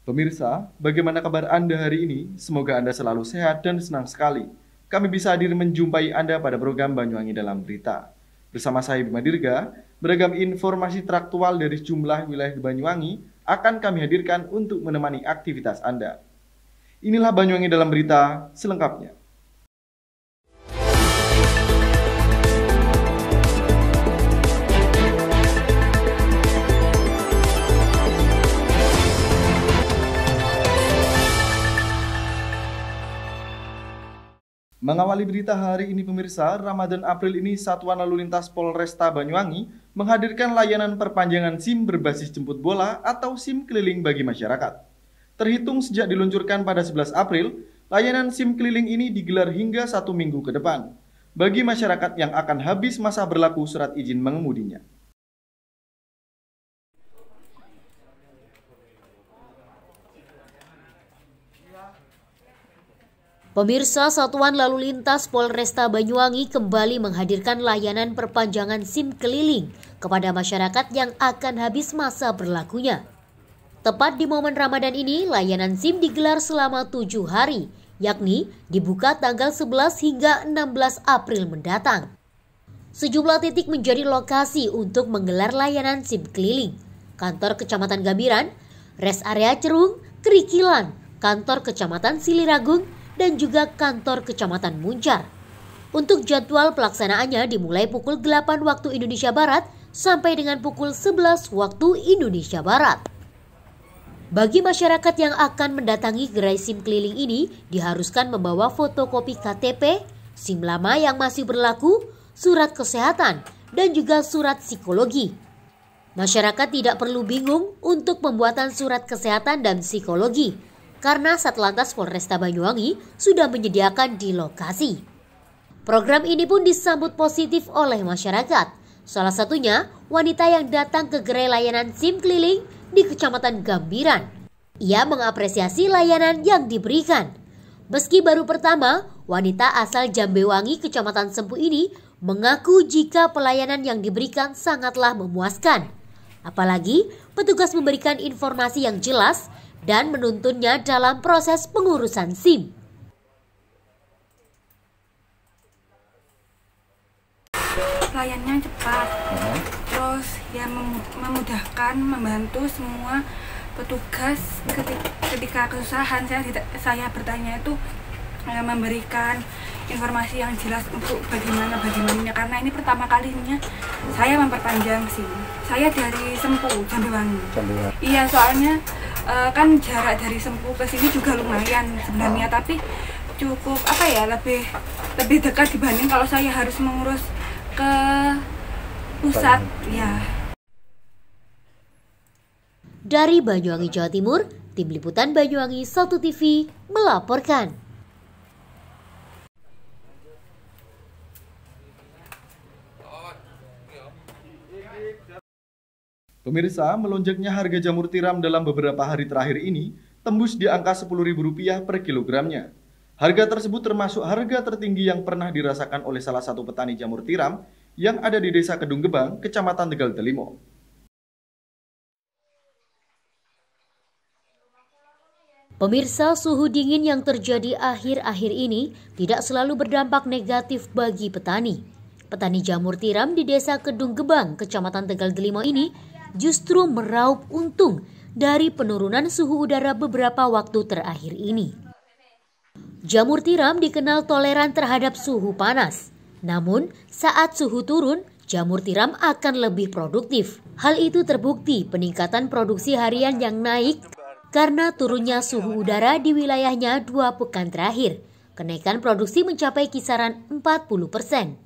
Pemirsa, bagaimana kabar Anda hari ini? Semoga Anda selalu sehat dan senang sekali. Kami bisa hadir menjumpai Anda pada program Banyuwangi Dalam Berita. Bersama saya Bima Dirga, beragam informasi teraktual dari sejumlah wilayah di Banyuwangi akan kami hadirkan untuk menemani aktivitas Anda. Inilah Banyuwangi Dalam Berita selengkapnya. Mengawali berita hari ini pemirsa, Ramadan April ini Satuan Lalu Lintas Polresta Banyuwangi menghadirkan layanan perpanjangan SIM berbasis jemput bola atau SIM keliling bagi masyarakat. Terhitung sejak diluncurkan pada 11 April, layanan SIM keliling ini digelar hingga 1 minggu ke depan bagi masyarakat yang akan habis masa berlaku surat izin mengemudinya. Pemirsa, Satuan Lalu Lintas Polresta Banyuwangi kembali menghadirkan layanan perpanjangan SIM keliling kepada masyarakat yang akan habis masa berlakunya. Tepat di momen Ramadan ini, layanan SIM digelar selama 7 hari, yakni dibuka tanggal 11 hingga 16 April mendatang. Sejumlah titik menjadi lokasi untuk menggelar layanan SIM keliling. Kantor Kecamatan Gambiran, Res Area Cerung, Kerikilan, Kantor Kecamatan Siliragung, dan juga kantor Kecamatan Muncar. Untuk jadwal pelaksanaannya dimulai pukul 8 waktu Indonesia Barat sampai dengan pukul 11 waktu Indonesia Barat. Bagi masyarakat yang akan mendatangi gerai SIM keliling ini diharuskan membawa fotokopi KTP, SIM lama yang masih berlaku, surat kesehatan, dan juga surat psikologi. Masyarakat tidak perlu bingung untuk pembuatan surat kesehatan dan psikologi, karena Satlantas Polresta Banyuwangi sudah menyediakan di lokasi. Program ini pun disambut positif oleh masyarakat. Salah satunya wanita yang datang ke gerai layanan SIM keliling di Kecamatan Gambiran. Ia mengapresiasi layanan yang diberikan. Meski baru pertama, wanita asal Jambewangi Kecamatan Sempu ini mengaku jika pelayanan yang diberikan sangatlah memuaskan. Apalagi petugas memberikan informasi yang jelas dan menuntunnya dalam proses pengurusan SIM. Pelayanannya cepat, terus ya memudahkan, membantu semua petugas ketika kesusahan. Saya bertanya itu memberikan informasi yang jelas untuk bagaimana karena ini pertama kalinya saya memperpanjang SIM. Saya dari Sempu, Jambewangi. Iya, soalnya kan jarak dari Sempu ke sini juga lumayan sebenarnya, tapi cukup lebih dekat dibanding kalau saya harus mengurus ke pusat ya. Dari Banyuwangi, Jawa Timur, Tim Liputan Banyuwangi 1 TV melaporkan. Pemirsa, melonjaknya harga jamur tiram dalam beberapa hari terakhir ini tembus di angka Rp10.000 per kilogramnya. Harga tersebut termasuk harga tertinggi yang pernah dirasakan oleh salah satu petani jamur tiram yang ada di Desa Kedung Gebang, Kecamatan Tegal Delimo. Pemirsa, suhu dingin yang terjadi akhir-akhir ini tidak selalu berdampak negatif bagi petani. Petani jamur tiram di Desa Kedung Gebang, Kecamatan Tegal Delimo ini justru meraup untung dari penurunan suhu udara beberapa waktu terakhir ini. Jamur tiram dikenal toleran terhadap suhu panas. Namun, saat suhu turun, jamur tiram akan lebih produktif. Hal itu terbukti peningkatan produksi harian yang naik karena turunnya suhu udara di wilayahnya 2 pekan terakhir. Kenaikan produksi mencapai kisaran 40%.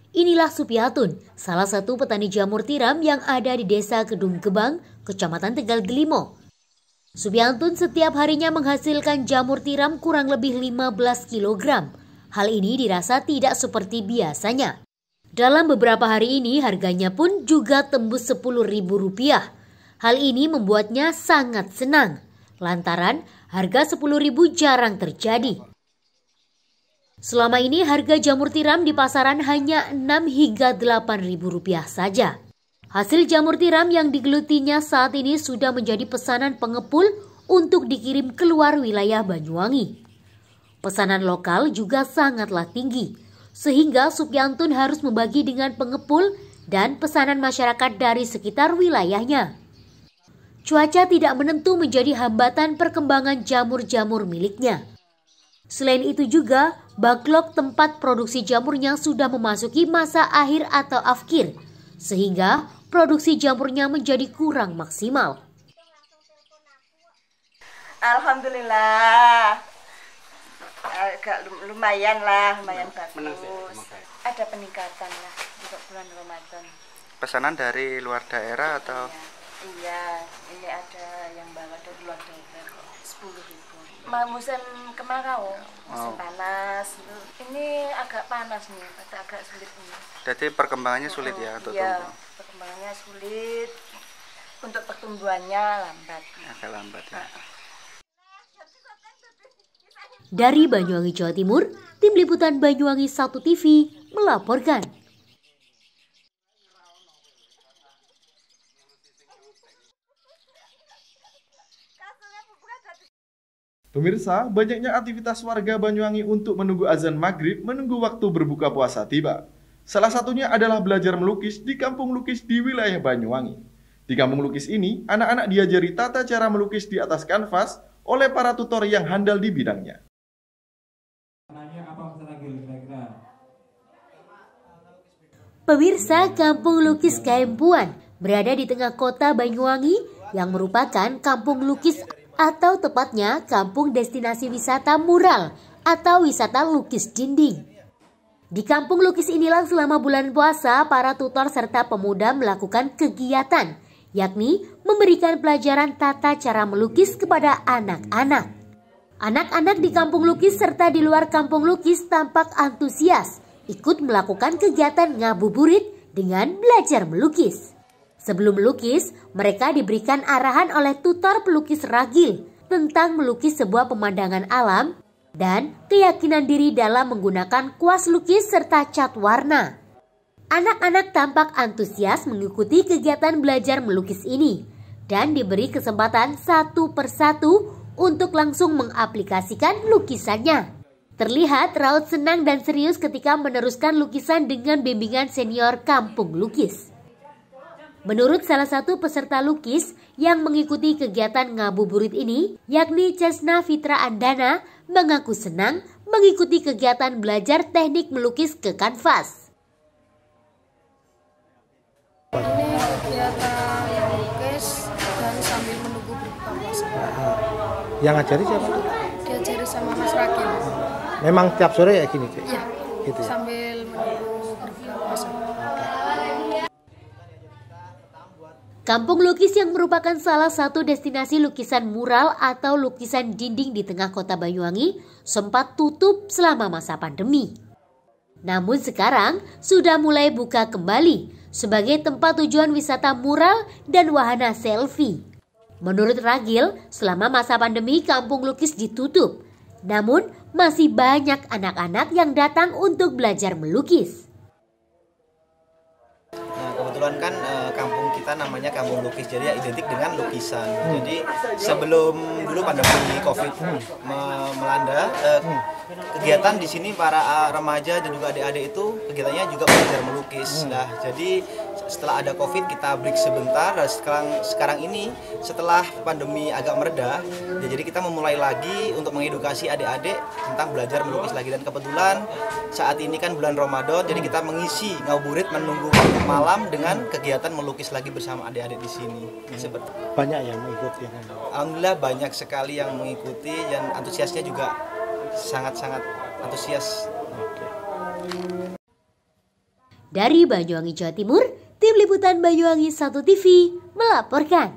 Inilah Supiatun, salah satu petani jamur tiram yang ada di Desa Kedung Gebang, Kecamatan Tegal Delimo. Supiatun setiap harinya menghasilkan jamur tiram kurang lebih 15 kg. Hal ini dirasa tidak seperti biasanya. Dalam beberapa hari ini harganya pun juga tembus Rp10.000. Hal ini membuatnya sangat senang, lantaran harga Rp10.000 jarang terjadi. Selama ini harga jamur tiram di pasaran hanya Rp6 hingga Rp8.000 saja. Hasil jamur tiram yang digelutinya saat ini sudah menjadi pesanan pengepul untuk dikirim keluar wilayah Banyuwangi. Pesanan lokal juga sangatlah tinggi, sehingga Supyantun harus membagi dengan pengepul dan pesanan masyarakat dari sekitar wilayahnya. Cuaca tidak menentu menjadi hambatan perkembangan jamur-jamur miliknya. Selain itu juga, backlog tempat produksi jamurnya sudah memasuki masa akhir atau afkir, sehingga produksi jamurnya menjadi kurang maksimal. Alhamdulillah, agak lumayan bagus. Ada peningkatan lah untuk bulan Ramadan. Pesanan dari luar daerah atau? Iya, ini ada yang bawa dari luar daerah 10.000. Musim kemarau, musim panas. Ini agak panas nih, agak sulit nih. Jadi perkembangannya sulit ya untuk iya, tumbuh? Perkembangannya sulit. Untuk pertumbuhannya lambat. Agak lambat ya. Dari Banyuwangi, Jawa Timur, Tim Liputan Banyuwangi 1 TV melaporkan. Pemirsa, banyaknya aktivitas warga Banyuwangi untuk menunggu azan maghrib menunggu waktu berbuka puasa tiba. Salah satunya adalah belajar melukis di kampung lukis di wilayah Banyuwangi. Di kampung lukis ini, anak-anak diajari tata cara melukis di atas kanvas oleh para tutor yang handal di bidangnya. Pemirsa, Kampung Lukis Kaempuan berada di tengah kota Banyuwangi yang merupakan kampung lukis atau tepatnya kampung destinasi wisata mural atau wisata lukis dinding. Di kampung lukis inilah selama bulan puasa para tutor serta pemuda melakukan kegiatan, yakni memberikan pelajaran tata cara melukis kepada anak-anak. Anak-anak di kampung lukis serta di luar kampung lukis tampak antusias ikut melakukan kegiatan ngabuburit dengan belajar melukis. Sebelum melukis, mereka diberikan arahan oleh tutor pelukis ragil tentang melukis sebuah pemandangan alam dan keyakinan diri dalam menggunakan kuas lukis serta cat warna. Anak-anak tampak antusias mengikuti kegiatan belajar melukis ini dan diberi kesempatan satu persatu untuk langsung mengaplikasikan lukisannya. Terlihat raut senang dan serius ketika meneruskan lukisan dengan bimbingan senior kampung lukis. Menurut salah satu peserta lukis yang mengikuti kegiatan ngabuburit ini, yakni Cesna Fitra Andana, mengaku senang mengikuti kegiatan belajar teknik melukis ke kanvas. Ini kegiatan melukis dan sambil menunggu berbuka puasa. Yang ngajari siapa? Diajari sama Mas Ragil. Memang tiap sore ya gini, Cik? Iya, gitu ya? sambil menunggu berbuka puasa. Kampung Lukis yang merupakan salah satu destinasi lukisan mural atau lukisan dinding di tengah kota Banyuwangi sempat tutup selama masa pandemi. Namun sekarang sudah mulai buka kembali sebagai tempat tujuan wisata mural dan wahana selfie. Menurut Ragil, selama masa pandemi Kampung Lukis ditutup. Namun masih banyak anak-anak yang datang untuk belajar melukis. Nah, kebetulan kan kampung kita namanya Kampung Lukis, jadi ya identik dengan lukisan. Jadi sebelum dulu pandemi COVID melanda, kegiatan di sini para remaja dan juga adik-adik itu kegiatannya juga belajar melukis. Nah, jadi setelah ada COVID kita break sebentar, dan sekarang ini setelah pandemi agak mereda, ya jadi kita memulai lagi untuk mengedukasi adik-adik tentang belajar melukis lagi. Dan kebetulan saat ini kan bulan Ramadan, jadi kita mengisi ngabuburit menunggu malam dengan kegiatan melukis lagi bersama adik-adik di sini. Seperti Banyak yang mengikuti. alhamdulillah banyak sekali yang mengikuti dan antusiasnya juga sangat-sangat antusias. Dari Banyuwangi, Jawa Timur, Tim Liputan Banyuwangi 1 TV melaporkan.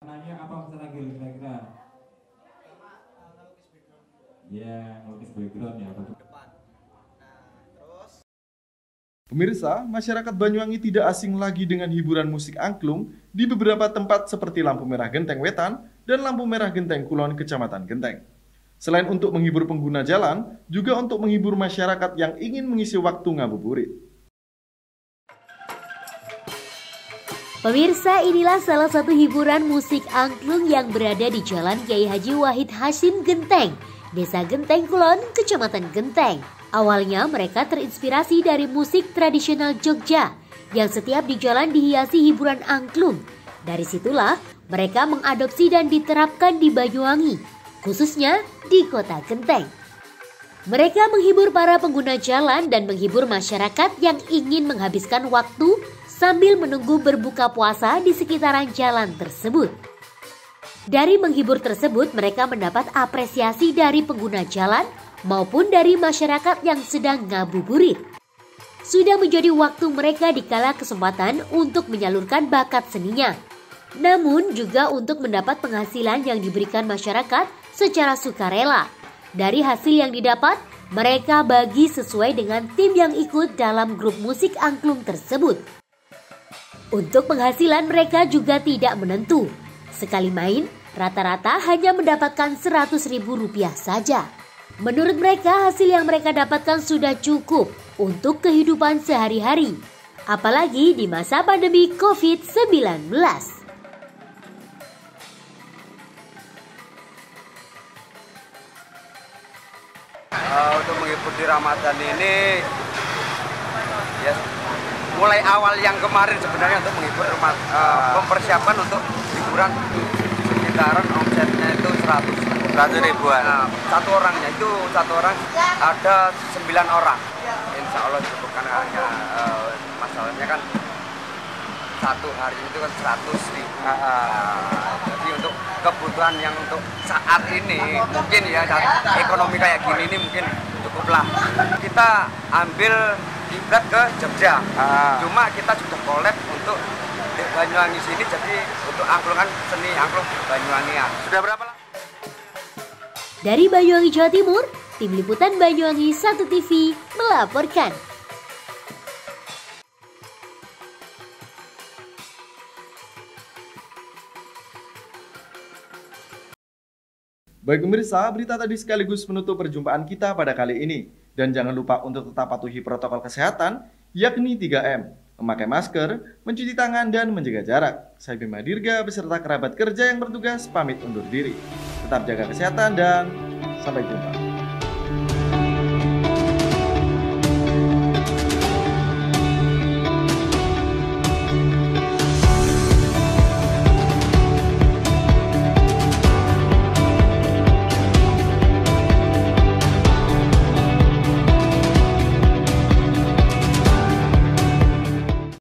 Nanya apa lagi kira-kira? Ya, lukis background ya. Pemirsa, masyarakat Banyuwangi tidak asing lagi dengan hiburan musik angklung di beberapa tempat seperti Lampu Merah Genteng Wetan dan Lampu Merah Genteng Kulon, Kecamatan Genteng. Selain untuk menghibur pengguna jalan, juga untuk menghibur masyarakat yang ingin mengisi waktu ngabuburit. Pemirsa, inilah salah satu hiburan musik angklung yang berada di Jalan Kiai Haji Wahid Hasyim Genteng, Desa Genteng Kulon, Kecamatan Genteng. Awalnya mereka terinspirasi dari musik tradisional Jogja yang setiap di jalan dihiasi hiburan angklung. Dari situlah mereka mengadopsi dan diterapkan di Banyuwangi, khususnya di Kota Genteng. Mereka menghibur para pengguna jalan dan menghibur masyarakat yang ingin menghabiskan waktu sambil menunggu berbuka puasa di sekitaran jalan tersebut. Dari menghibur tersebut, mereka mendapat apresiasi dari pengguna jalan maupun dari masyarakat yang sedang ngabuburit. Sudah menjadi waktu mereka dikala kesempatan untuk menyalurkan bakat seninya. Namun juga untuk mendapat penghasilan yang diberikan masyarakat secara sukarela. Dari hasil yang didapat, mereka bagi sesuai dengan tim yang ikut dalam grup musik angklung tersebut. Untuk penghasilan mereka juga tidak menentu. Sekali main, rata-rata hanya mendapatkan Rp100.000 saja. Menurut mereka, hasil yang mereka dapatkan sudah cukup untuk kehidupan sehari-hari. Apalagi di masa pandemi COVID-19. Untuk menghibur di Ramadan ini, ya mulai awal yang kemarin sebenarnya untuk menghibur mempersiapkan untuk hiburan sekitaran omsetnya itu 100 ribuan. Nah, satu orang ada 9 orang. Insya Allah bukan hanya masalahnya kan satu hari itu kan 100.000. Jadi untuk kebutuhan yang untuk saat ini mungkin ya ekonomi kayak gini ini mungkin cukuplah. Kita ambil ibrat ke Jogja. Cuma kita sudah collab untuk di Banyuwangi sini, jadi untuk angklungan seni angklung Banyuwangian. Sudah berapa lama? Dari Banyuwangi, Jawa Timur, Tim Liputan Banyuwangi 1 TV melaporkan. Baik pemirsa, berita tadi sekaligus menutup perjumpaan kita pada kali ini. Dan jangan lupa untuk tetap patuhi protokol kesehatan, yakni 3M. Memakai masker, mencuci tangan, dan menjaga jarak. Saya Bima Dirga beserta kerabat kerja yang bertugas pamit undur diri. Tetap jaga kesehatan dan sampai jumpa.